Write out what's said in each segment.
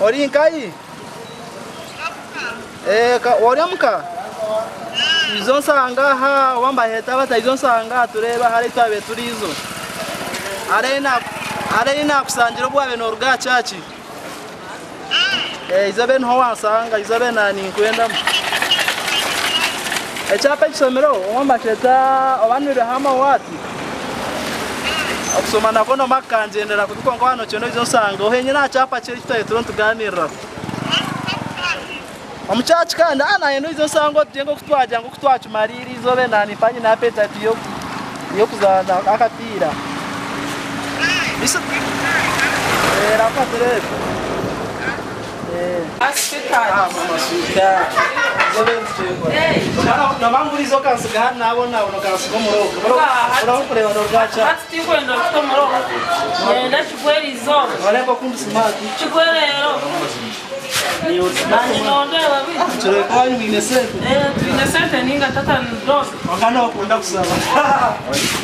Orinkai? Wariamuka? Izo nsanga ha wambaheta bata izo nsanga tureba hari twabe turizo. Arena kusangira bwabe no ruga chachi. Izo ben ho wansanga izo ben nani kwenda. Echapa chisomero wambaheta abanure hama wati. Akusoma nakono makanjendera kuko hano cyono izo nsanga ohenye na chapa cyo tutaye tuganira. Omuchachi kandi anaye izo nsanga tujengo kutwaja ngo kutwacu mariri izo be nani panye na appetite yo kuzana akapira. Bisa rafa tere. Asfita. Mama suka. Na mangurizo kansiga nabona uno kansigo muroko. Muroko kureba no gacha. Ati kwenda kuto muroko. Nenda chigwerizo. Walemba kundi smart. Chigwerero. Ni Nani nondela bitu. Chore kwa nyine sente. Twine sente ninga tata ndogo. Wakana wakunda kusaba.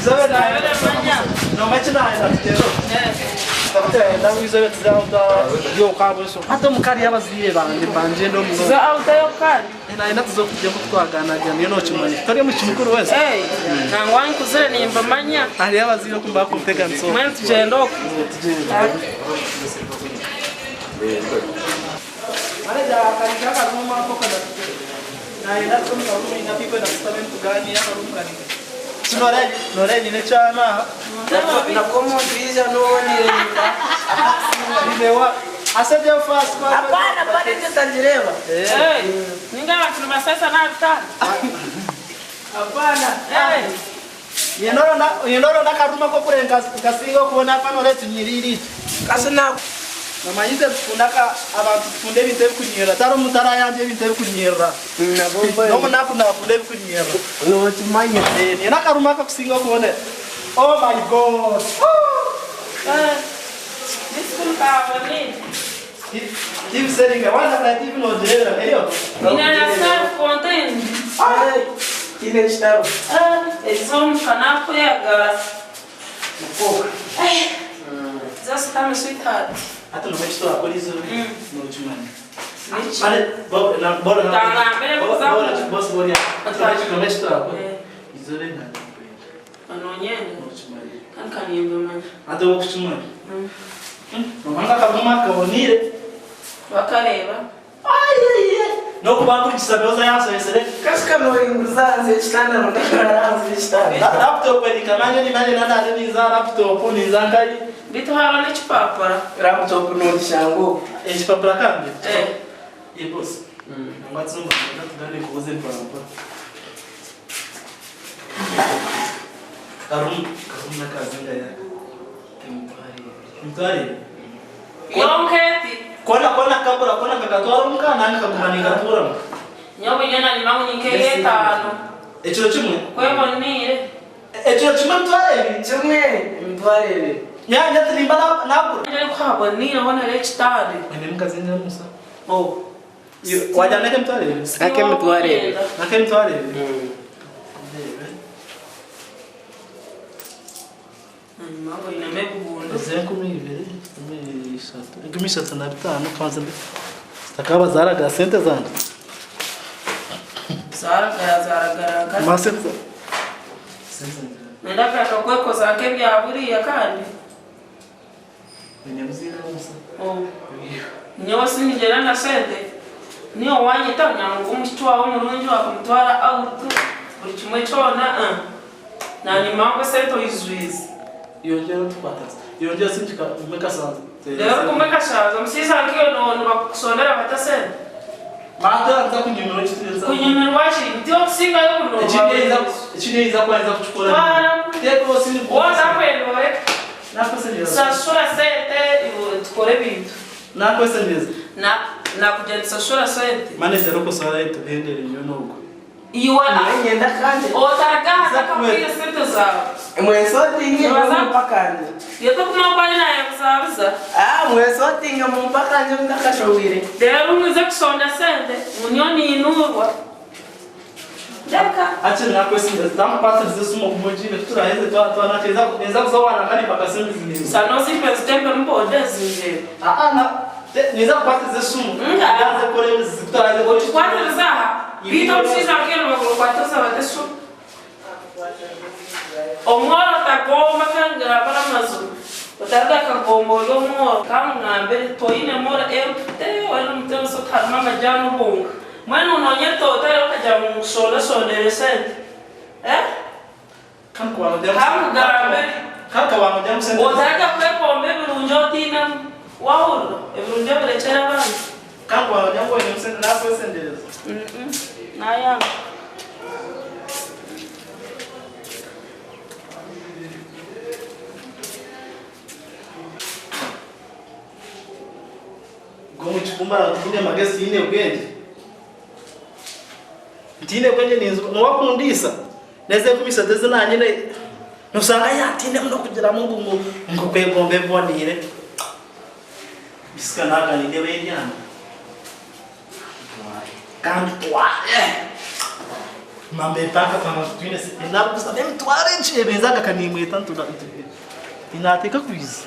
Zabe na manya. no machina ina tero. Ndawizo izo betizauta yo kabo so. Hata mukari yabaziye banje ndo muno. Za auta yo kari. Ina tuzo kujya kutwagana cyane no chimanye. Tari mu chimukuru wese. Nangwani kuzere nimba manya. Ari yabaziye kumba kutega nso. Mwe tujendo. Anaja kanjaka kama hapo kana. Na ina kama kama inapipa na statement gani hapa rumkani. Noreni ne chama. Na komo tuiza noni. Nimewa asaje fast kwa. Hapana pale nitajirewa. Ninga watu masasa na vitani. Hapana. Yenoro na karuma ko kurenga kasingo kuona pano letu nyiriri. Kasina Namanyize kundaka abantu funde binte kunyera taro mutara yanje binte kunyera. No munaku na funde kunyera. no tumanya. Ni nakaruma ko kusingo kuone. Oh my god. This could have been. Keep saying I want to even no dera heyo. Ina self contained. Kile staro. Exam kana kuyaga. Mkoka. Just come sweetheart. Hata no mesto akolizo no chumani. Nichi. Ale bora na. Tanga mbele kuzama. Boss boria. Hata no mesto akolizo. Izole na. Anonyene. No chumani. Kanka niembe manja. Hata wokuchumani. Nomanga kabuma kabonire. Wakareba. No kubangura kisabeoza yaso yesere. Kasika no inguzanze chitanda no ndakaranze chitanda. Laptop ni kamanya ni mali na nda ni za laptop ni za ngai. Bitu haro ne chipapara. Laptop no dishango. Chipapara kambi. Boss. Ngatsumba ndani kuuze mpamba. Karum na kazinga ya. Mtari. Yonketi. Kona kabura kona kakatwara mukana nanga kakumaninga tura. Nyobo nyana ni mangu nyike tano. Echiro chimwe. Kwebo nire. Echiro chimwe mtware. Chumwe mtware. Nya nyatlimba na bura. Nile kwabo nire wana le chitade. Ene mkazinga musa. Oh. Waja nake mtware. Nake mtware. Nake mtware. Mambo ina mebubundo. Zenku mibere. Ngimishatu na bitanu kwanza mbi. Stakaba zaraga sente zanjye. Zaragara. Masente. Nenda kweko zake byaburiya kandi. Nyamuzira musa. Nyo sinigera na sente. Niyo wanyita nyangu mushitwa wo murunji wakumutwara auto. Buri kimwe cyona na ni mambo sento izwizi. Yongera tupataza. Yongera sinjika umeka sanze. Lero kumeka shaza musisa ngiyo no bakusondera batasene. Mata nza kunyumira chiteza. Kunyumira washi ndio singa yo no. Echine iza kwanza kuchukura. Teko sini. Wanda kwendo Nakoseneza. Sashura sente tukore bintu. Nakoseneza. Na kujenza sashura sente. Manager uko sala yetu hendere nyonogo. Iwa Nyenda kanje. otagaza kapira sente zawe. Mwesoti nge mpakanje. Yeto kumabali na yakuzabiza. Mwesoti nge mpakanje ndakashowire. Lero mwize kusonda sente munyoni inurwa. Deka. Acha nakoseneza. Tampata zisumo kumojine turaheze twanateza kuzawana kani pakasembi zingine. Sanosi president mbode zinje. Na niza kwatiza sumu Nga. yaze kore zitaraje ko Kwatira zaha. Bito msiza kero bagolo kwatira batesu. Omworo takoma kangara para mazu. Utarda kagombo yo mworo kamngambe toine mora empte wala mtelo so karma majano bonga. Mwana unonyeto utare ukaja musole sole sente. kam ko wano dem Kamngambe. kaka wano dem sen Otaka kwepo mbebe runjotina waulo. Evrunjo lechera bana. kam ko wano dem ko dem sen na so sendeles Naya. gomu chikumara tine magesi ine ubwenge tine kwenye ninzu nwakundisa neze kumisa deze nanyine nusanga yatine mno kugira mungu ngo kwegombe bonire bisika naga ni ndebe yanyana kandi twa mambe paka kama twine na kusa dem tware nchi bezaga kanimwe tantu inateka kwiza